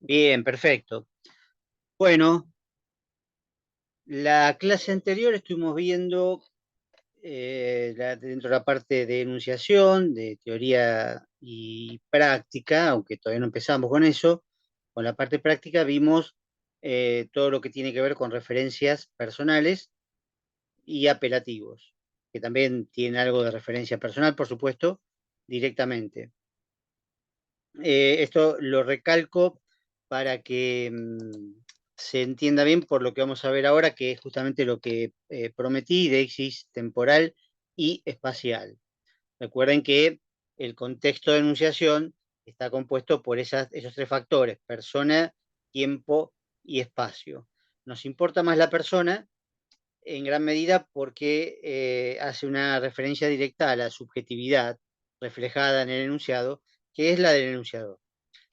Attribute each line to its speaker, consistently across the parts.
Speaker 1: Bien, perfecto. Bueno, la clase anterior estuvimos viendo dentro de la parte de enunciación, de teoría y práctica, aunque todavía no empezamos con eso. Con la parte práctica vimos todo lo que tiene que ver con referencias personales y apelativos, que también tiene algo de referencia personal, por supuesto, directamente. Esto lo recalco para que se entienda bien por lo que vamos a ver ahora, que es justamente lo que prometí, deixis temporal y espacial. Recuerden que el contexto de enunciación está compuesto por esos tres factores: persona, tiempo y espacio. Nos importa más la persona en gran medida porque hace una referencia directa a la subjetividad reflejada en el enunciado, que es la del enunciador.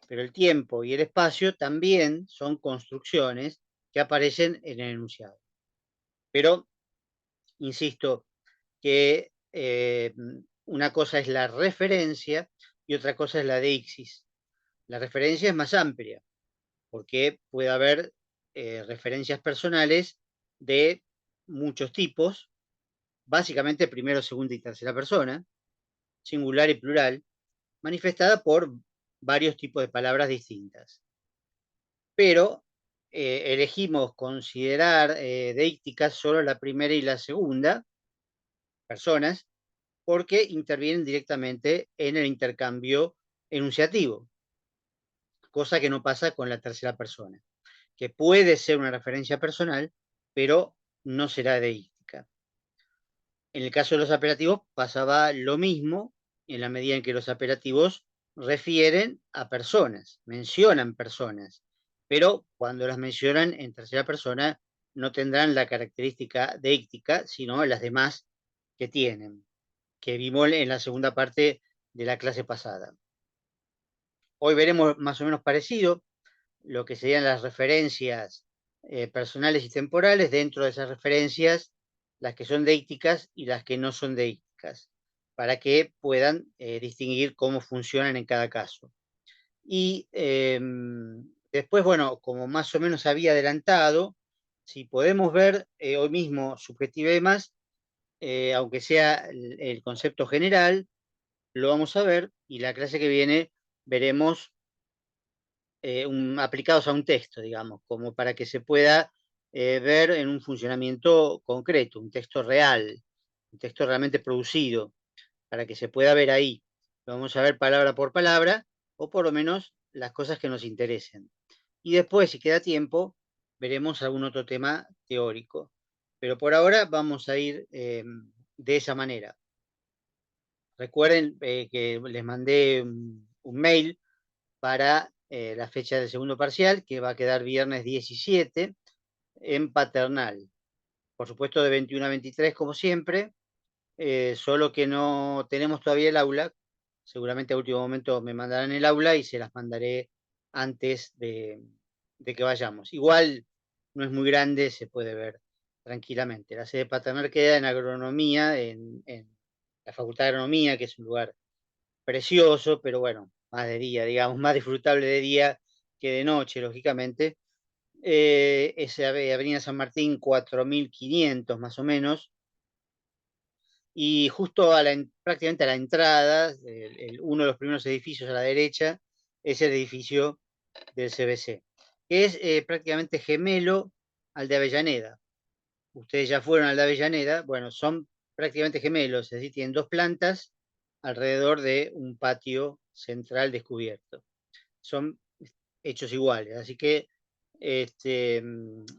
Speaker 1: Pero el tiempo y el espacio también son construcciones que aparecen en el enunciado. Pero, insisto, que una cosa es la referencia y otra cosa es la deixis. La referencia es más amplia, porque puede haber referencias personales de muchos tipos, básicamente primero, segunda y tercera persona, singular y plural, manifestada por varios tipos de palabras distintas. Pero elegimos considerar deícticas solo la primera y la segunda, personas, porque intervienen directamente en el intercambio enunciativo, cosa que no pasa con la tercera persona, que puede ser una referencia personal, pero no será deística. En el caso de los apelativos pasaba lo mismo, en la medida en que los apelativos refieren a personas, mencionan personas, pero cuando las mencionan en tercera persona no tendrán la característica deíctica, sino las demás que tienen, que vimos en la segunda parte de la clase pasada. Hoy veremos más o menos parecido lo que serían las referencias personales y temporales. Dentro de esas referencias, las que son deícticas y las que no son deícticas, para que puedan distinguir cómo funcionan en cada caso. Y después, bueno, como más o menos había adelantado, si podemos ver hoy mismo subjetiva y más, aunque sea el concepto general, lo vamos a ver, y la clase que viene veremos aplicados a un texto, digamos, como para que se pueda ver en un funcionamiento concreto, un texto real, un texto realmente producido, para que se pueda ver ahí. Lo vamos a ver palabra por palabra, o por lo menos las cosas que nos interesen. Y después, si queda tiempo, veremos algún otro tema teórico. Pero por ahora vamos a ir de esa manera. Recuerden que les mandé un mail para la fecha del segundo parcial, que va a quedar viernes 17 en Paternal. Por supuesto, de 21 a 23, como siempre, solo que no tenemos todavía el aula. Seguramente a último momento me mandarán el aula y se las mandaré antes de que vayamos. Igual no es muy grande, se puede ver tranquilamente. La sede Paternal queda en agronomía, en la Facultad de Agronomía, que es un lugar precioso, pero bueno, más de día, digamos, más disfrutable de día que de noche, lógicamente. Es Avenida San Martín 4500 más o menos, y justo prácticamente a la entrada, uno de los primeros edificios a la derecha, es el edificio del CBC, que es prácticamente gemelo al de Avellaneda. Ustedes ya fueron al de Avellaneda, bueno, son prácticamente gemelos, es decir, tienen dos plantas alrededor de un patio central descubierto. Son hechos iguales, así que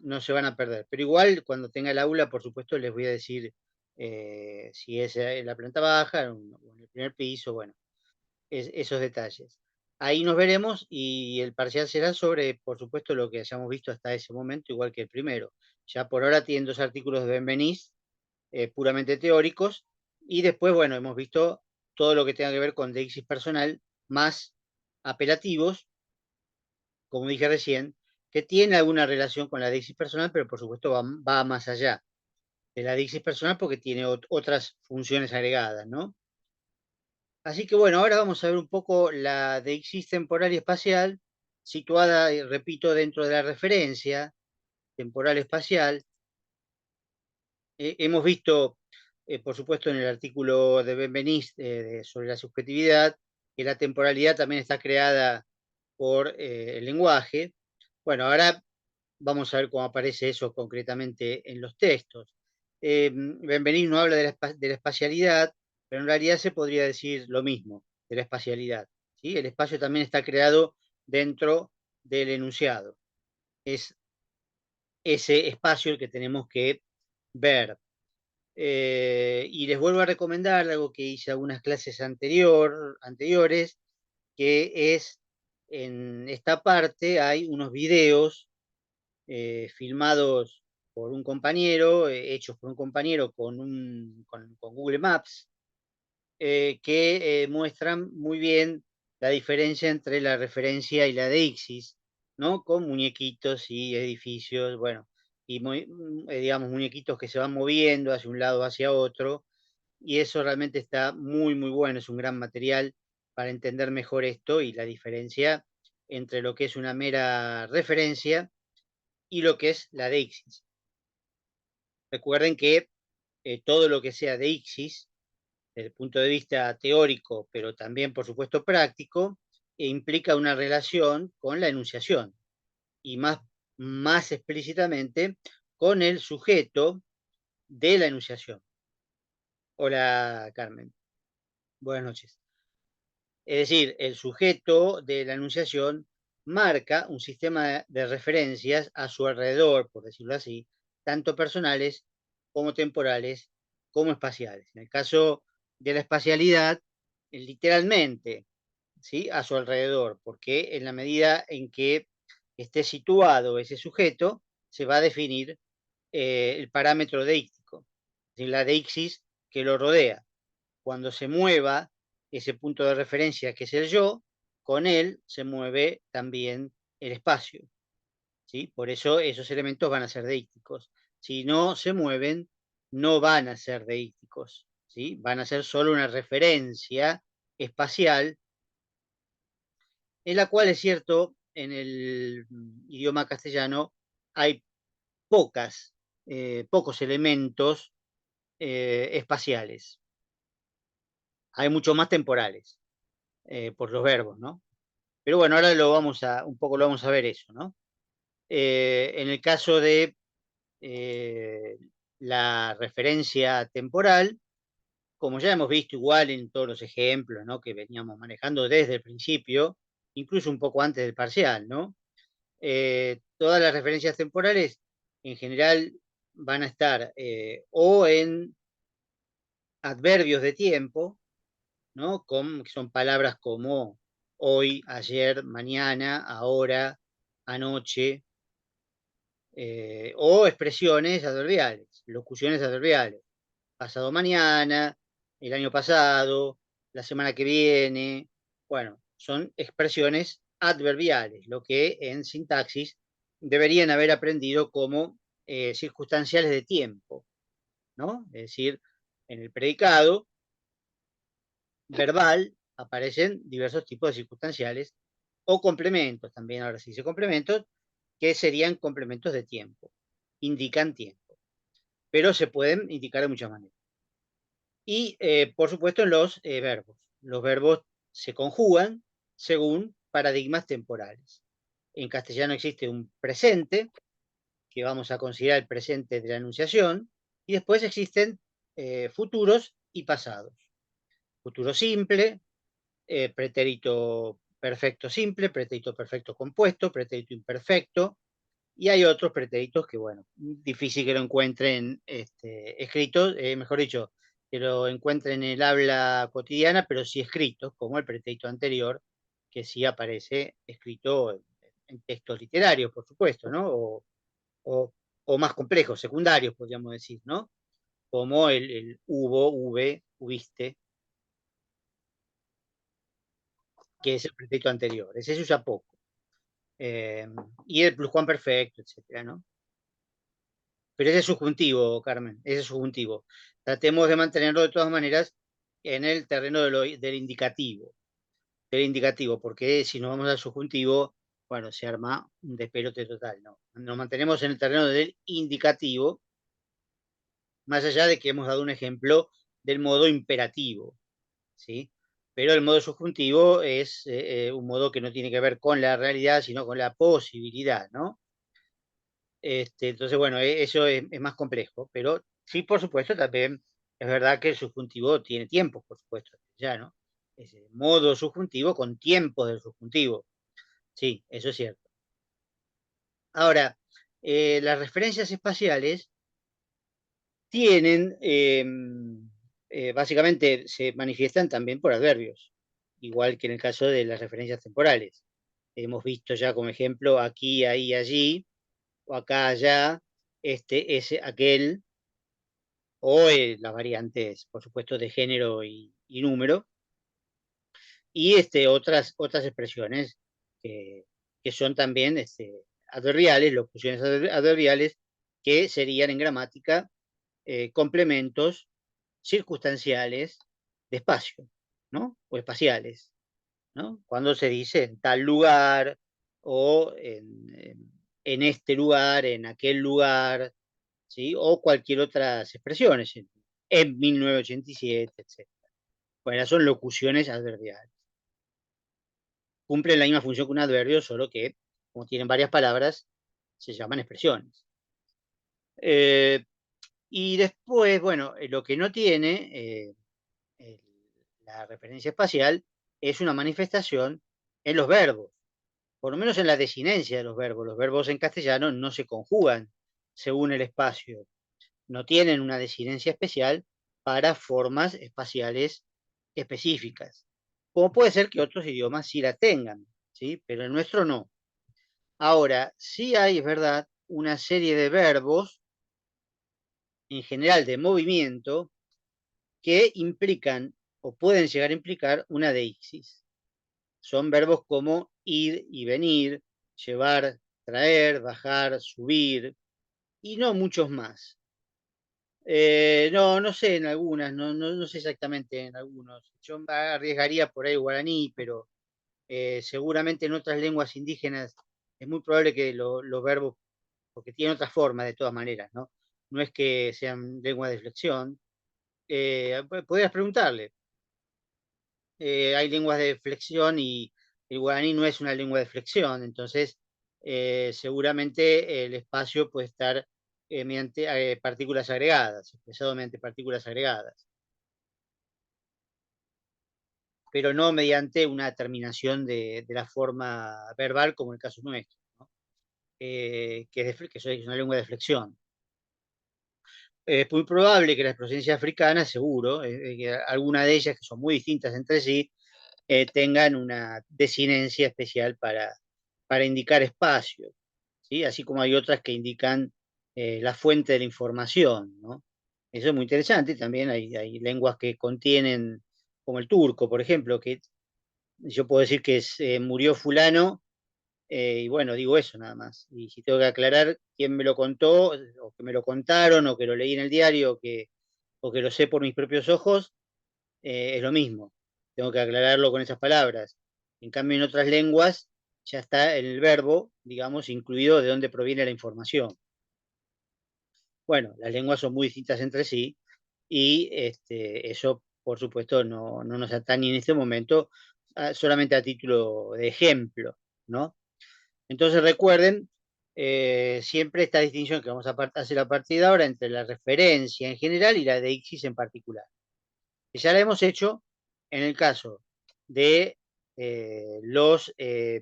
Speaker 1: no se van a perder. Pero igual, cuando tenga el aula, por supuesto, les voy a decir si es en la planta baja o en el primer piso, bueno, esos detalles. Ahí nos veremos y el parcial será sobre, por supuesto, lo que hayamos visto hasta ese momento, igual que el primero. Ya por ahora tienen dos artículos de Benveniste, puramente teóricos, y después, bueno, hemos visto todo lo que tenga que ver con deixis personal, más apelativos, como dije recién, que tiene alguna relación con la deixis personal, pero por supuesto va más allá de la deixis personal porque tiene otras funciones agregadas, ¿no? Así que bueno, ahora vamos a ver un poco la deixis temporal y espacial, situada, repito, dentro de la referencia temporal espacial. Hemos visto, por supuesto, en el artículo de Benveniste sobre la subjetividad, que la temporalidad también está creada por el lenguaje. Bueno, ahora vamos a ver cómo aparece eso concretamente en los textos. Benveniste no habla de la espacialidad, pero en realidad se podría decir lo mismo de la espacialidad. ¿Sí? El espacio también está creado dentro del enunciado. Es ese espacio el que tenemos que ver. Y les vuelvo a recomendar algo que hice algunas clases anteriores, que es en esta parte hay unos videos filmados por un compañero, hechos por un compañero con Google Maps, que muestran muy bien la diferencia entre la referencia y la deixis, ¿no? Con muñequitos y edificios, bueno, y digamos, muñequitos que se van moviendo hacia un lado, hacia otro, y eso realmente está muy, muy bueno, es un gran material para entender mejor esto y la diferencia entre lo que es una mera referencia y lo que es la deixis. Recuerden que todo lo que sea deixis, desde el punto de vista teórico, pero también, por supuesto, práctico, implica una relación con la enunciación y más explícitamente con el sujeto de la enunciación. Hola, Carmen. Buenas noches. Es decir, el sujeto de la enunciación marca un sistema de referencias a su alrededor, por decirlo así, tanto personales como temporales como espaciales. En el caso de la espacialidad, literalmente, ¿sí? A su alrededor, porque en la medida en que esté situado ese sujeto, se va a definir el parámetro deíctico, la deixis que lo rodea. Cuando se mueva ese punto de referencia que es el yo, con él se mueve también el espacio. ¿Sí? Por eso esos elementos van a ser deícticos. Si no se mueven, no van a ser deícticos. ¿Sí? Van a ser solo una referencia espacial, en la cual es cierto, en el idioma castellano hay pocos elementos espaciales. Hay muchos más temporales por los verbos, ¿no? Pero bueno, ahora un poco lo vamos a ver eso, ¿no? En el caso de eh, la referencia temporal, como ya hemos visto igual en todos los ejemplos, ¿no? Que veníamos manejando desde el principio, incluso un poco antes del parcial, ¿no? Todas las referencias temporales en general van a estar o en adverbios de tiempo, ¿no? Que son palabras como hoy, ayer, mañana, ahora, anoche, o expresiones adverbiales, locuciones adverbiales. Pasado mañana, el año pasado, la semana que viene. Bueno, son expresiones adverbiales, lo que en sintaxis deberían haber aprendido como circunstanciales de tiempo, ¿no? Es decir, en el predicado verbal aparecen diversos tipos de circunstanciales o complementos, también ahora se dice complementos, que serían complementos de tiempo, indican tiempo, pero se pueden indicar de muchas maneras. Y por supuesto los verbos. Los verbos se conjugan según paradigmas temporales. En castellano existe un presente, que vamos a considerar el presente de la enunciación, y después existen futuros y pasados. Futuro simple, pretérito perfecto simple, pretérito perfecto compuesto, pretérito imperfecto, y hay otros pretéritos que, bueno, difícil que lo encuentren escritos, mejor dicho, que lo encuentren en el habla cotidiana, pero sí escritos, como el pretérito anterior, que sí aparece escrito en textos literarios, por supuesto, ¿no? O, o más complejos, secundarios, podríamos decir, ¿no? Como el hubo, hube, hubiste, que es el pretérito anterior. Ese se usa poco. Y el pluscuamperfecto, etcétera, ¿no? Pero ese es subjuntivo, Carmen, ese es subjuntivo. Tratemos de mantenerlo de todas maneras en el terreno del indicativo, porque si nos vamos al subjuntivo, bueno, se arma un despelote total, ¿no? Nos mantenemos en el terreno del indicativo, más allá de que hemos dado un ejemplo del modo imperativo, ¿sí? Pero el modo subjuntivo es un modo que no tiene que ver con la realidad, sino con la posibilidad, ¿no? Entonces, bueno, eso es más complejo, pero sí, por supuesto, también es verdad que el subjuntivo tiene tiempo, por supuesto, ya, ¿no? Es el modo subjuntivo con tiempo del subjuntivo. Sí, eso es cierto. Ahora, las referencias espaciales tienen, básicamente, se manifiestan también por adverbios, igual que en el caso de las referencias temporales. Hemos visto ya como ejemplo aquí, ahí, allí, o acá, allá, ese, aquel, o las variantes, por supuesto, de género y número, y otras expresiones que, que son también adverbiales, locuciones adverbiales, que serían en gramática complementos circunstanciales de espacio, ¿no? O espaciales, ¿no? Cuando se dice en tal lugar o en este lugar, en aquel lugar, ¿sí? O cualquier otras expresiones, en 1987, etc. Bueno, son locuciones adverbiales. Cumplen la misma función que un adverbio, solo que, como tienen varias palabras, se llaman expresiones. Eh, y después, bueno, lo que no tiene el- la referencia espacial es una manifestación en los verbos, por lo menos en la desinencia de los verbos. Los verbos en castellano no se conjugan según el espacio, no tienen una desinencia especial para formas espaciales específicas, como puede ser que otros idiomas sí la tengan, ¿sí? Pero el nuestro no. Ahora, sí hay, es verdad, una serie de verbos, en general de movimiento, que implican o pueden llegar a implicar una deixis. Son verbos como ir y venir, llevar, traer, bajar, subir, y no muchos más. No, no sé en algunas, no sé exactamente en algunos. Yo me arriesgaría por ahí guaraní, pero seguramente en otras lenguas indígenas es muy probable que los verbos, porque tienen otra forma de todas maneras, ¿no? No es que sean lenguas de flexión. Podrías preguntarle. Hay lenguas de flexión y el guaraní no es una lengua de flexión, entonces seguramente el espacio puede estar mediante partículas agregadas, expresado mediante partículas agregadas, pero no mediante una terminación de la forma verbal como en el caso nuestro, ¿no? Que es una lengua de flexión. Es muy probable que las procedencias africanas, seguro, que alguna de ellas que son muy distintas entre sí, tengan una desinencia especial para indicar espacio, ¿sí? Así como hay otras que indican la fuente de la información, ¿no? Eso es muy interesante. También hay lenguas que contienen, como el turco, por ejemplo, que yo puedo decir que murió fulano, y bueno, digo eso nada más. Y si tengo que aclarar quién me lo contó, o que me lo contaron, o que lo leí en el diario, o que lo sé por mis propios ojos, es lo mismo. Tengo que aclararlo con esas palabras. En cambio, en otras lenguas ya está el verbo, digamos, incluido de dónde proviene la información. Bueno, las lenguas son muy distintas entre sí y eso, por supuesto, no nos atañe en este momento, solamente a título de ejemplo, ¿no? Entonces recuerden siempre esta distinción que vamos a hacer a partir de ahora entre la referencia en general y la deixis en particular. Que ya la hemos hecho en el caso de los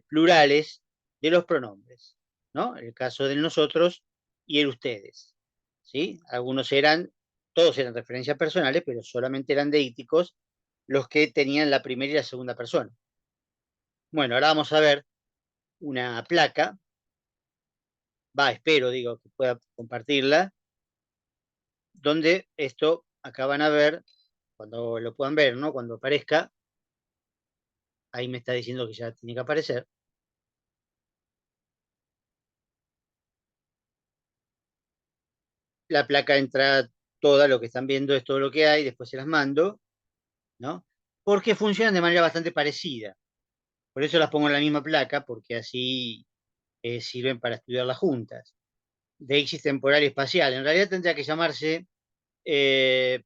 Speaker 1: plurales de los pronombres, ¿no? El caso del nosotros y el ustedes, ¿sí? Todos eran referencias personales, pero solamente eran deíticos los que tenían la primera y la segunda persona. Bueno, ahora vamos a ver una placa, espero, digo, que pueda compartirla, donde esto acaban a ver, cuando lo puedan ver, ¿no? Cuando aparezca, ahí me está diciendo que ya tiene que aparecer. La placa entra toda, lo que están viendo es todo lo que hay, después se las mando, ¿no? Porque funcionan de manera bastante parecida. Por eso las pongo en la misma placa, porque así sirven para estudiarlas juntas. Deixis temporal y espacial. En realidad tendría que llamarse, eh,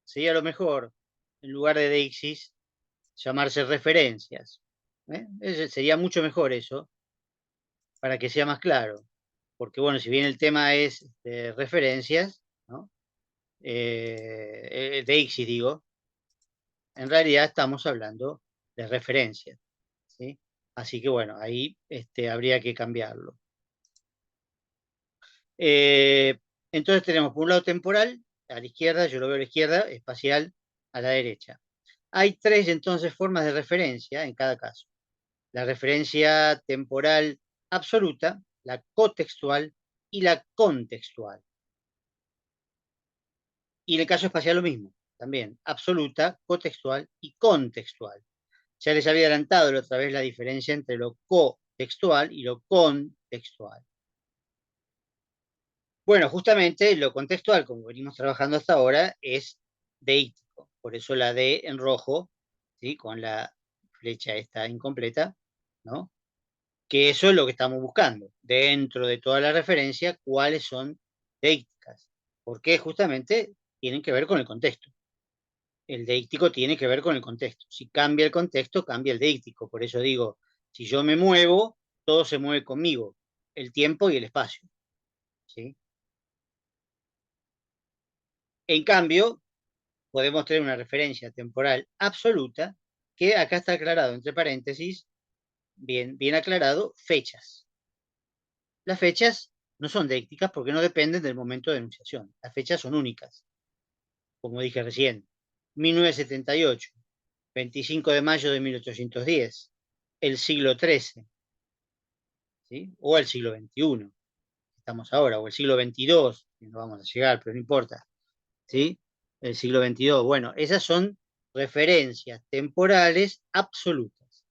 Speaker 1: sería lo mejor, en lugar de deixis, llamarse referencias. Sería mucho mejor eso, para que sea más claro. Porque bueno, si bien el tema es de referencias, ¿no? Deixis digo, en realidad estamos hablando de referencias, ¿sí? Así que bueno, ahí habría que cambiarlo. Eh, entonces tenemos por un lado temporal, a la izquierda, yo lo veo a la izquierda, espacial a la derecha. Hay tres entonces formas de referencia en cada caso. La referencia temporal absoluta, la cotextual y la contextual. Y en el caso espacial lo mismo, también absoluta, cotextual y contextual. Ya les había adelantado la otra vez la diferencia entre lo cotextual y lo contextual. Bueno, justamente lo contextual, como venimos trabajando hasta ahora, es deíctico. Por eso la D en rojo, ¿sí? Con la flecha esta incompleta, ¿no? Que eso es lo que estamos buscando. Dentro de toda la referencia, cuáles son deícticas. Porque justamente tienen que ver con el contexto. El deíctico tiene que ver con el contexto. Si cambia el contexto, cambia el deíctico. Por eso digo, si yo me muevo, todo se mueve conmigo, el tiempo y el espacio, ¿sí? En cambio, podemos tener una referencia temporal absoluta, que acá está aclarado entre paréntesis, bien aclarado, fechas. Las fechas no son deícticas porque no dependen del momento de enunciación. Las fechas son únicas, como dije recién. 1978, 25 de mayo de 1810, el siglo XIII, ¿sí? O el siglo XXI, estamos ahora, o el siglo XXII, no vamos a llegar, pero no importa, ¿sí? El siglo XXII. Bueno, esas son referencias temporales absolutas.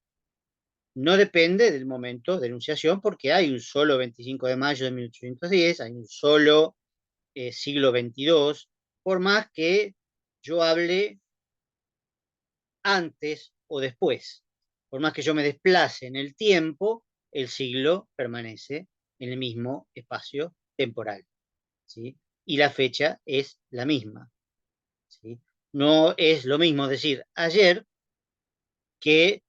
Speaker 1: No depende del momento de enunciación porque hay un solo 25 de mayo de 1810, hay un solo siglo XXII, por más que yo hable antes o después. Por más que yo me desplace en el tiempo, el siglo permanece en el mismo espacio temporal, ¿sí? Y la fecha es la misma, ¿sí? No es lo mismo decir ayer que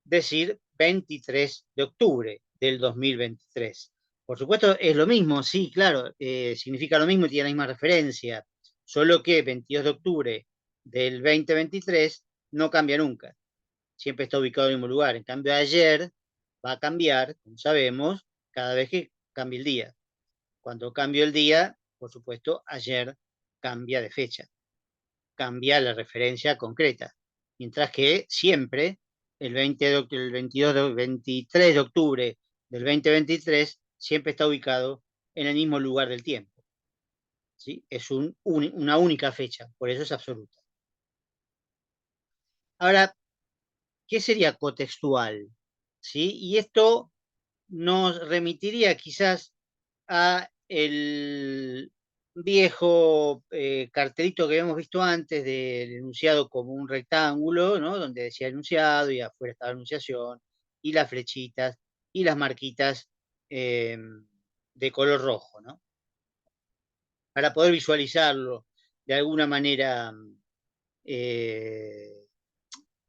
Speaker 1: decir 23 de octubre del 2023. Por supuesto, es lo mismo, sí, claro, significa lo mismo y tiene la misma referencia, solo que 22 de octubre del 2023 no cambia nunca, siempre está ubicado en el mismo lugar. En cambio, ayer va a cambiar, como sabemos, cada vez que cambie el día. Cuando cambio el día, por supuesto, ayer cambia de fecha, cambia la referencia concreta. Mientras que siempre el 23 de octubre del 2023 siempre está ubicado en el mismo lugar del tiempo, ¿sí? Es una única fecha, por eso es absoluta. Ahora, ¿qué sería cotextual? ¿Sí? Y esto nos remitiría quizás a el viejo cartelito que habíamos visto antes del enunciado como un rectángulo, ¿no? Donde decía enunciado y afuera estaba enunciación, y las flechitas y las marquitas eh, de color rojo, ¿no? Para poder visualizarlo de alguna manera, eh,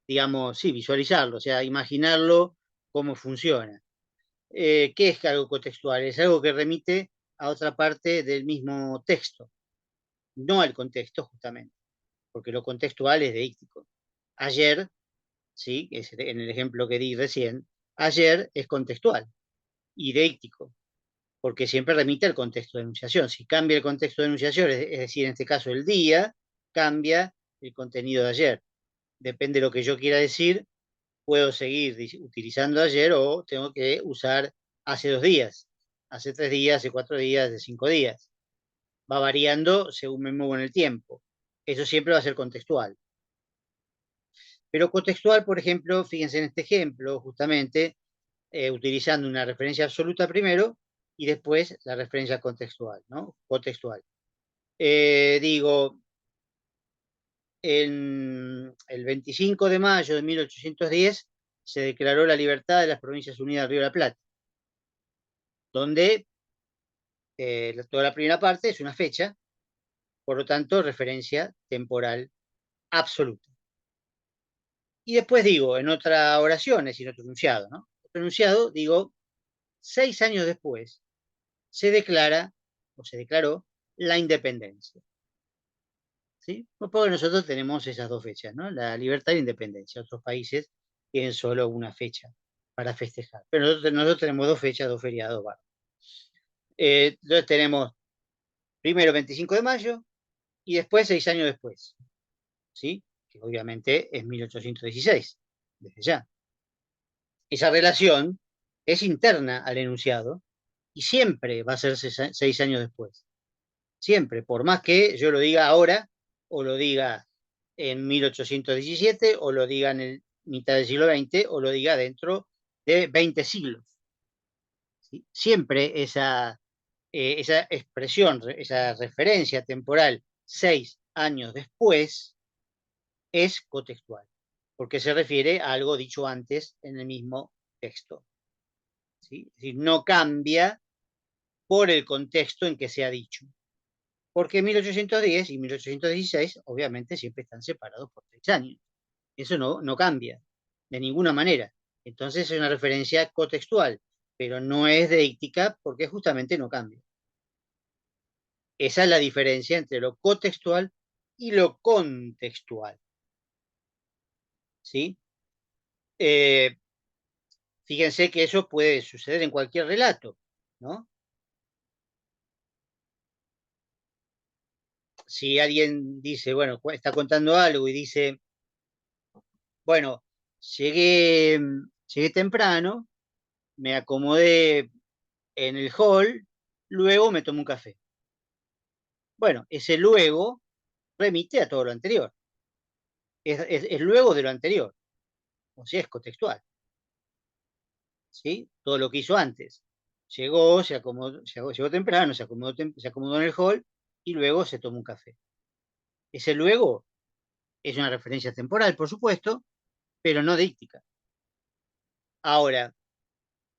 Speaker 1: digamos, sí, visualizarlo, o sea, imaginarlo cómo funciona. ¿Qué es algo contextual? Es algo que remite a otra parte del mismo texto, no al contexto justamente, porque lo contextual es deíctico. Ayer, sí, en el ejemplo que di recién, ayer es contextual y deíctico, porque siempre remite al contexto de enunciación. Si cambia el contexto de enunciación, es decir, en este caso el día, cambia el contenido de ayer. Depende de lo que yo quiera decir, puedo seguir utilizando ayer o tengo que usar hace 2 días, hace 3 días, hace 4 días, hace 5 días. Va variando según me muevo en el tiempo. Eso siempre va a ser contextual. Pero contextual, por ejemplo, fíjense en este ejemplo, justamente, utilizando una referencia absoluta primero y después la referencia contextual, ¿no? Contextual. Digo, el 25 de mayo de 1810 se declaró la libertad de las Provincias Unidas del Río de la Plata, donde toda la primera parte es una fecha, por lo tanto, referencia temporal absoluta. Y después digo, en otra oración, es decir, otro enunciado, ¿no? Otro enunciado, digo, 6 años después se declara o se declaró la independencia. ¿Sí? Porque nosotros tenemos esas dos fechas, ¿no? La libertad y la independencia. Otros países tienen solo una fecha para festejar. Pero nosotros tenemos dos fechas, dos feriados. Bueno. Entonces tenemos primero 25 de mayo y después 6 años después, ¿sí? Que obviamente es 1816, desde ya. Esa relación es interna al enunciado y siempre va a ser 6 años después. Siempre, por más que yo lo diga ahora o lo diga en 1817 o lo diga en el mitad del siglo XX o lo diga dentro de 20 siglos. ¿Sí? Siempre esa expresión, esa referencia temporal 6 años después es cotextual, porque se refiere a algo dicho antes en el mismo texto. ¿Sí? Es decir, no cambia por el contexto en que se ha dicho. Porque 1810 y 1816 obviamente siempre están separados por 6 años. Eso no cambia de ninguna manera. Entonces es una referencia cotextual, pero no es deíctica porque justamente no cambia. Esa es la diferencia entre lo cotextual y lo contextual. ¿Sí? Eh, Fíjense que eso puede suceder en cualquier relato, ¿no? Si alguien dice, bueno, está contando algo y dice, bueno, llegué temprano, me acomodé en el hall, luego me tomo un café. Bueno, ese luego remite a todo lo anterior. Es luego de lo anterior, o sea, es contextual. ¿Sí? Todo lo que hizo antes. Llegó, llegó temprano, se acomodó en el hall y luego se tomó un café. Ese luego es una referencia temporal, por supuesto, pero no díctica. Ahora,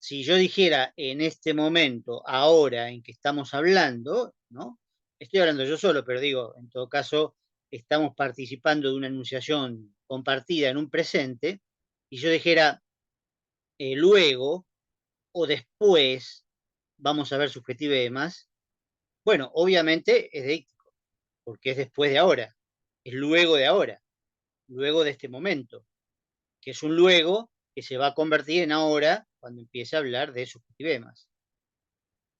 Speaker 1: si yo dijera en este momento, ahora en que estamos hablando, ¿no? Estoy hablando yo solo, pero digo, en todo caso, estamos participando de una enunciación compartida en un presente, y yo dijera luego o después, vamos a ver subjetivo y demás, bueno, obviamente es deíctico, porque es después de ahora, es luego de ahora, luego de este momento, que es un luego que se va a convertir en ahora cuando empiece a hablar de subjetivemas.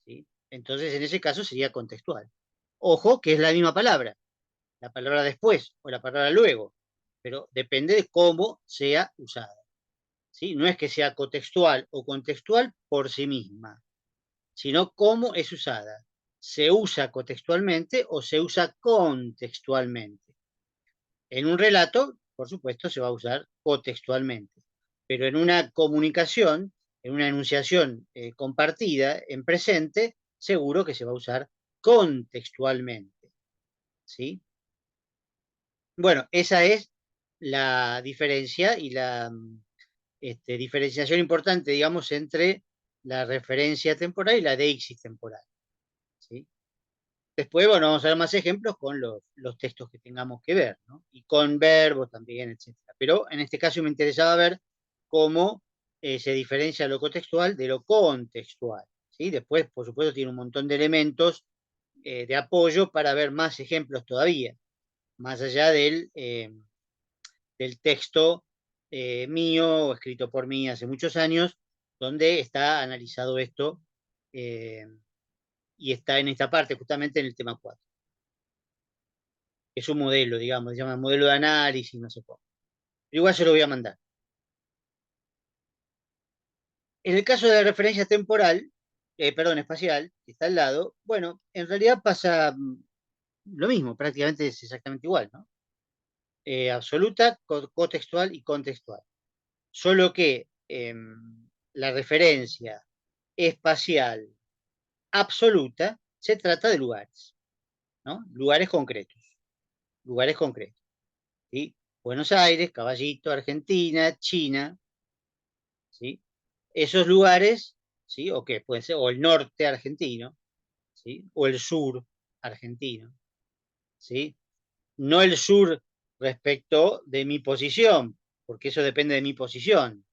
Speaker 1: ¿Sí? Entonces, en ese caso sería contextual. Ojo, que es la misma palabra, la palabra después o la palabra luego, pero depende de cómo sea usada. ¿Sí? No es que sea cotextual o contextual por sí misma, sino cómo es usada. ¿Se usa cotextualmente o se usa contextualmente? En un relato, por supuesto, se va a usar cotextualmente, pero en una comunicación, en una enunciación compartida, en presente, seguro que se va a usar contextualmente. ¿Sí? Bueno, esa es la diferencia y la diferenciación importante, digamos, entre la referencia temporal y la deixis temporal. ¿Sí? Después, bueno, vamos a ver más ejemplos con los textos que tengamos que ver, ¿no? Y con verbos también, etcétera. Pero en este caso me interesaba ver cómo se diferencia lo contextual de lo contextual. ¿Sí? Después, por supuesto, tiene un montón de elementos de apoyo para ver más ejemplos todavía, más allá del texto mío, escrito por mí hace muchos años, donde está analizado esto eh, y está en esta parte, justamente en el tema 4. Es un modelo, digamos, se llama modelo de análisis, no sé cómo. Pero igual se lo voy a mandar. En el caso de la referencia temporal, perdón, espacial, que está al lado, bueno, en realidad pasa lo mismo, prácticamente es exactamente igual, ¿no? Absoluta, cotextual y contextual. Solo que la referencia espacial absoluta se trata de lugares, ¿no? Lugares concretos, lugares concretos. ¿Sí? Buenos Aires, Caballito, Argentina, China, ¿sí? Esos lugares, ¿sí? O que puede ser, o el norte argentino, ¿sí? O el sur argentino, ¿sí? No el sur respecto de mi posición, porque eso depende de mi posición,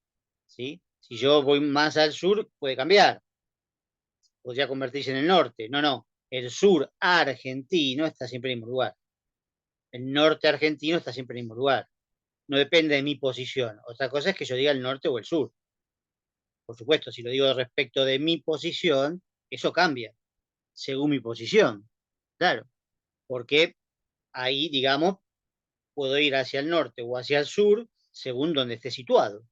Speaker 1: ¿sí? Si yo voy más al sur, puede cambiar, podría convertirse en el norte. No, no, el sur argentino está siempre en el mismo lugar. El norte argentino está siempre en el mismo lugar. No depende de mi posición. Otra cosa es que yo diga el norte o el sur. Por supuesto, si lo digo respecto de mi posición, eso cambia según mi posición. Claro, porque ahí, digamos, puedo ir hacia el norte o hacia el sur según donde esté situado.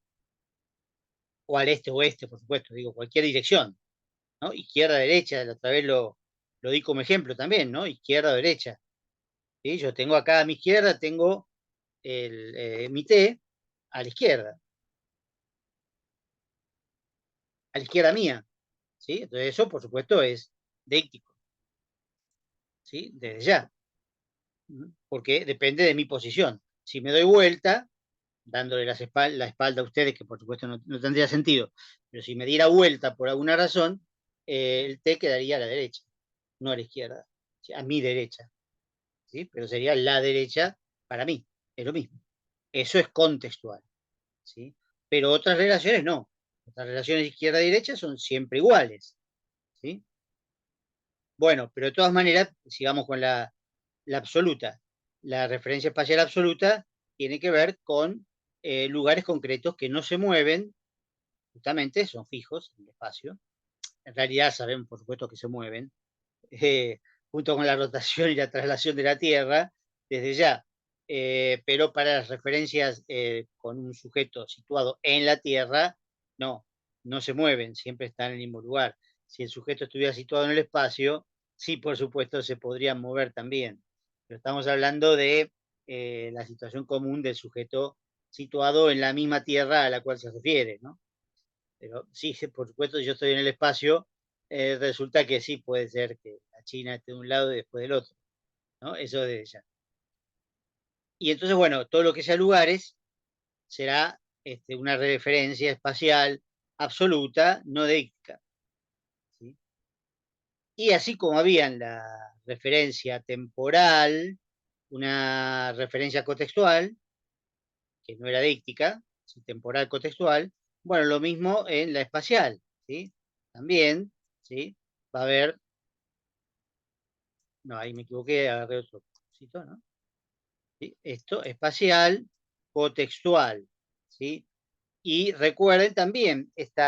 Speaker 1: O al este o oeste, por supuesto, digo, cualquier dirección, ¿no? Izquierda, derecha, otra vez lo di como ejemplo también, ¿no? Izquierda o derecha. ¿Sí? Yo tengo acá a mi izquierda, tengo mi T a la izquierda mía, ¿sí? Entonces eso, por supuesto, es deíctico, ¿sí? Desde ya, porque depende de mi posición. Si me doy vuelta, dándole la espalda a ustedes, que por supuesto no tendría sentido, pero si me diera vuelta por alguna razón, el T quedaría a la derecha, no a la izquierda, ¿sí? A mi derecha, ¿sí? Pero sería la derecha para mí, es lo mismo. Eso es contextual, ¿sí? Pero otras relaciones no. Otras relaciones izquierda-derecha son siempre iguales, ¿sí? Bueno, pero de todas maneras, sigamos con la absoluta. La referencia espacial absoluta tiene que ver con lugares concretos que no se mueven, justamente son fijos en el espacio. En realidad sabemos, por supuesto, que se mueven, eh, junto con la rotación y la traslación de la Tierra, desde ya. Pero para las referencias con un sujeto situado en la Tierra, no, no se mueven, siempre están en el mismo lugar. Si el sujeto estuviera situado en el espacio, sí, por supuesto, se podrían mover también. Pero estamos hablando de la situación común del sujeto situado en la misma Tierra a la cual se refiere, ¿no? Pero sí, por supuesto, yo estoy en el espacio, resulta que sí puede ser que la China esté de un lado y después del otro, ¿no? Eso de ella. Y entonces, bueno, todo lo que sea lugares será una referencia espacial absoluta, no deíctica, ¿sí? Y así como había en la referencia temporal, una referencia contextual, que no era deíctica, ¿sí? Temporal contextual, bueno, lo mismo en la espacial, ¿sí? También, ¿sí? Va a haber. No, ahí me equivoqué, agarré otro cosito, ¿no? ¿Sí? Esto, espacial, cotextual, ¿sí? Y recuerden también este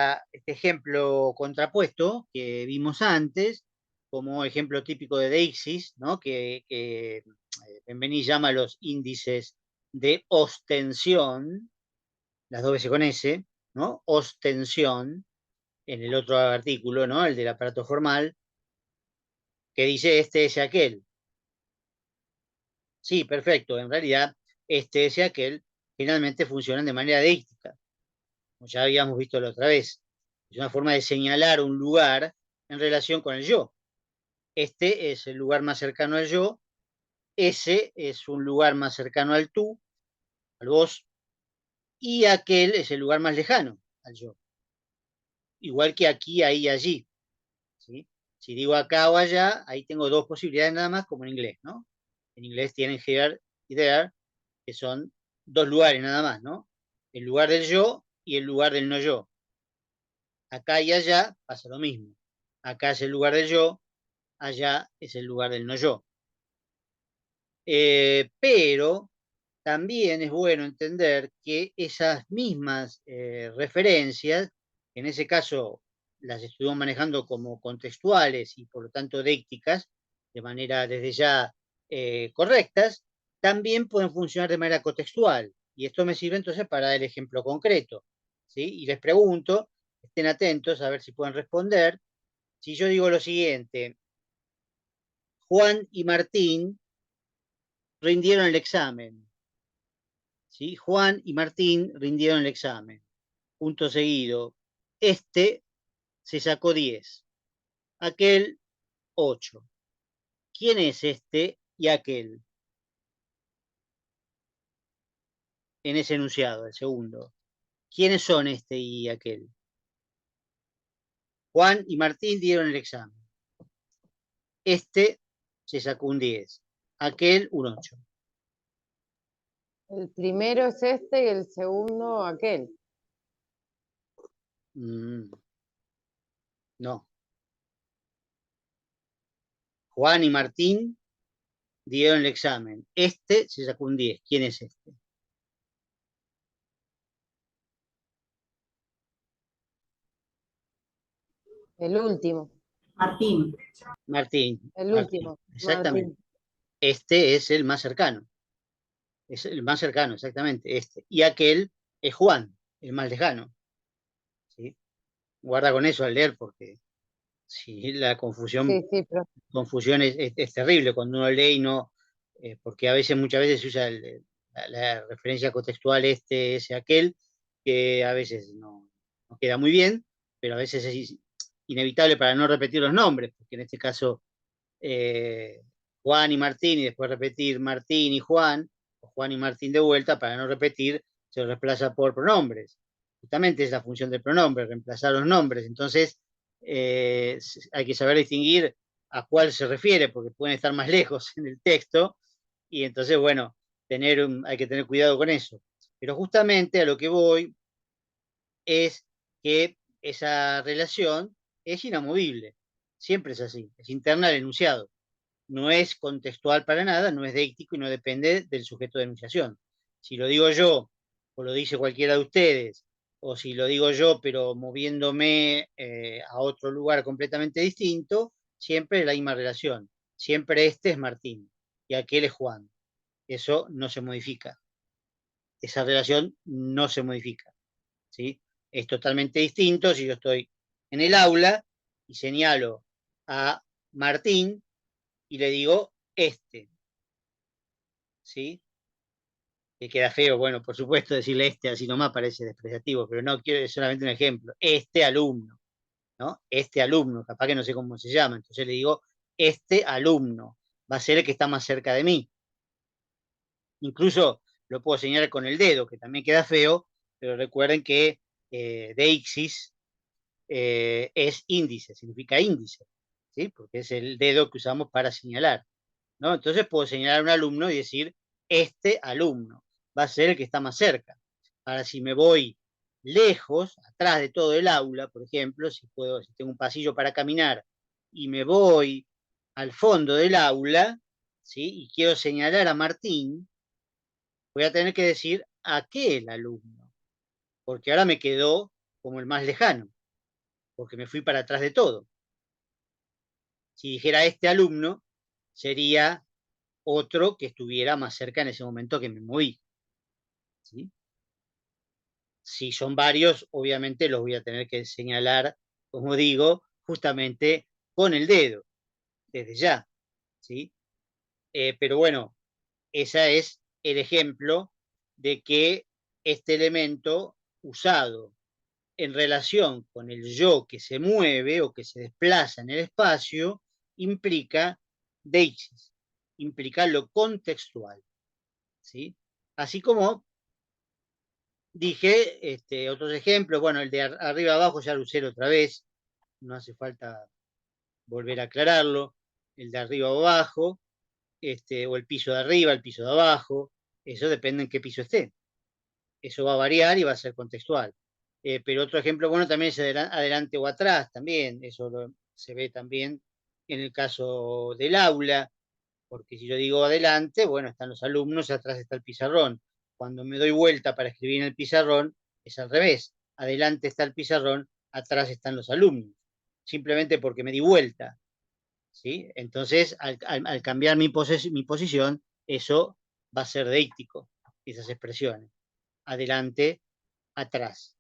Speaker 1: ejemplo contrapuesto que vimos antes, como ejemplo típico de Deixis, ¿no? Que Benveniste llama los índices de ostensión, las dos veces con S, ¿no? Ostensión, en el otro artículo, ¿no? El del aparato formal, que dice este es aquel. Sí, perfecto. En realidad, ese y aquel generalmente funcionan de manera deíctica, como ya habíamos visto la otra vez. Es una forma de señalar un lugar en relación con el yo. Este es el lugar más cercano al yo, ese es un lugar más cercano al tú, al vos, y aquel es el lugar más lejano al yo. Igual que aquí, ahí y allí, ¿sí? Si digo acá o allá, ahí tengo dos posibilidades nada más, como en inglés, ¿no? En inglés tienen here y there, que son dos lugares nada más, ¿no? El lugar del yo y el lugar del no yo. Acá y allá pasa lo mismo. Acá es el lugar del yo, allá es el lugar del no yo. Pero también es bueno entender que esas mismas referencias, en ese caso las estuvimos manejando como contextuales y por lo tanto décticas, de manera desde ya correctas, también pueden funcionar de manera contextual. Y esto me sirve entonces para el ejemplo concreto, ¿sí? Y les pregunto, estén atentos a ver si pueden responder. Si yo digo lo siguiente, Juan y Martín rindieron el examen, ¿sí? Juan y Martín rindieron el examen. Punto seguido. Este se sacó 10, aquel 8. ¿Quién es este y aquel en ese enunciado, el segundo? ¿Quiénes son este y aquel? Juan y Martín dieron el examen. Este se sacó un 10, aquel un 8.
Speaker 2: El primero es este y el segundo aquel.
Speaker 1: No. Juan y Martín dieron el examen. Este se sacó un 10. ¿Quién es este?
Speaker 2: El último.
Speaker 3: Martín.
Speaker 1: Martín.
Speaker 2: El
Speaker 1: Martín.
Speaker 2: último.
Speaker 1: Exactamente.
Speaker 2: Martín.
Speaker 1: Este es el más cercano. Es el más cercano, exactamente. Este. Y aquel es Juan, el más lejano. ¿Sí? Guarda con eso al leer porque si la confusión,
Speaker 2: Sí, pero
Speaker 1: confusión es terrible cuando uno lee y no, porque a veces, muchas veces se usa la referencia contextual este, ese, aquel, que a veces no queda muy bien, pero a veces es inevitable para no repetir los nombres, porque en este caso Juan y Martín, y después repetir Martín y Juan, o Juan y Martín de vuelta, para no repetir, se reemplaza por pronombres. Justamente es la función del pronombre, reemplazar los nombres. Entonces, hay que saber distinguir a cuál se refiere, porque pueden estar más lejos en el texto, y entonces, bueno, hay que tener cuidado con eso. Pero justamente a lo que voy es que esa relación es inamovible, siempre es así, es interna al enunciado, no es contextual para nada, no es deíctico y no depende del sujeto de enunciación. Si lo digo yo, o lo dice cualquiera de ustedes, o si lo digo yo, pero moviéndome a otro lugar completamente distinto, siempre es la misma relación. Siempre este es Martín y aquel es Juan. Eso no se modifica. Esa relación no se modifica. ¿Sí? Es totalmente distinto si yo estoy en el aula y señalo a Martín y le digo este, ¿sí? Que queda feo, bueno, por supuesto decirle este así nomás parece despreciativo, pero no quiero, es solamente un ejemplo. Este alumno, ¿no? Este alumno, capaz que no sé cómo se llama, entonces le digo este alumno, va a ser el que está más cerca de mí. Incluso lo puedo señalar con el dedo, que también queda feo, pero recuerden que deixis es índice, significa índice, ¿sí? Porque es el dedo que usamos para señalar, ¿no? Entonces puedo señalar a un alumno y decir, este alumno va a ser el que está más cerca. Ahora, si me voy lejos, atrás de todo el aula, por ejemplo, si tengo un pasillo para caminar y me voy al fondo del aula, ¿sí? Y quiero señalar a Martín, voy a tener que decir aquel alumno, porque ahora me quedó como el más lejano, porque me fui para atrás de todo. Si dijera este alumno, sería otro que estuviera más cerca en ese momento que me moví. ¿Sí? Si son varios, obviamente los voy a tener que señalar, como digo, justamente con el dedo, desde ya. ¿Sí? Pero bueno, ese es el ejemplo de que este elemento usado en relación con el yo que se mueve o que se desplaza en el espacio implica deixis, implica lo contextual. ¿Sí? Así como dije otros ejemplos, bueno, el de arriba abajo ya lo usé otra vez, no hace falta volver a aclararlo, el de arriba o abajo, o el piso de arriba, el piso de abajo, eso depende en qué piso esté. Eso va a variar y va a ser contextual. Pero otro ejemplo bueno también es adelante o atrás, también, eso se ve también en el caso del aula, porque si yo digo adelante, bueno, están los alumnos, atrás está el pizarrón. Cuando me doy vuelta para escribir en el pizarrón, es al revés. Adelante está el pizarrón, atrás están los alumnos. Simplemente porque me di vuelta. ¿Sí? Entonces, al cambiar mi posición, eso va a ser deíctico, esas expresiones. Adelante, atrás.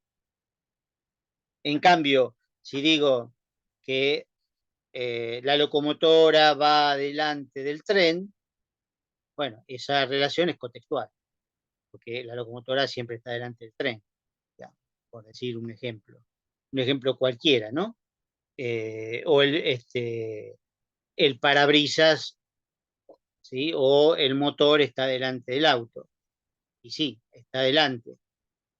Speaker 1: En cambio, si digo que la locomotora va adelante del tren, bueno, esa relación es contextual, porque la locomotora siempre está delante del tren, ya, por decir un ejemplo cualquiera, ¿no? O el parabrisas, ¿sí? O el motor está delante del auto, y sí, está delante,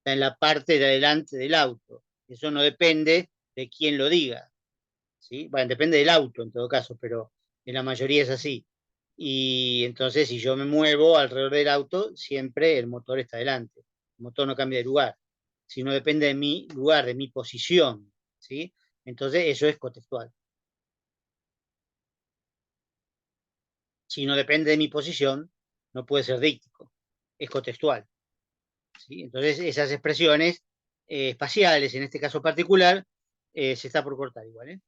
Speaker 1: está en la parte de adelante del auto. Eso no depende de quién lo diga, ¿sí? Bueno, depende del auto en todo caso, pero en la mayoría es así. Y entonces, si yo me muevo alrededor del auto, siempre el motor está adelante. El motor no cambia de lugar. Si no depende de mi lugar, de mi posición, ¿sí? Entonces, eso es cotextual. Si no depende de mi posición, no puede ser díctico. Es cotextual, ¿sí? Entonces, esas expresiones espaciales, en este caso particular, se está por cortar igual,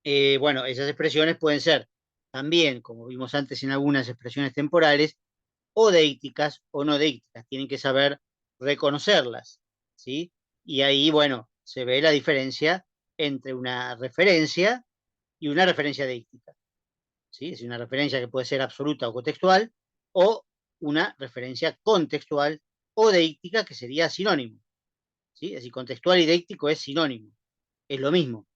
Speaker 1: ¿eh? Bueno, esas expresiones pueden ser también, como vimos antes en algunas expresiones temporales, o deícticas o no deícticas. Tienen que saber reconocerlas, ¿sí? Y ahí, bueno, se ve la diferencia entre una referencia y una referencia deíctica, ¿sí? Es una referencia que puede ser absoluta o cotextual, o una referencia contextual o deíctica, que sería sinónimo, ¿sí? Es decir, contextual y deíctico es sinónimo, es lo mismo.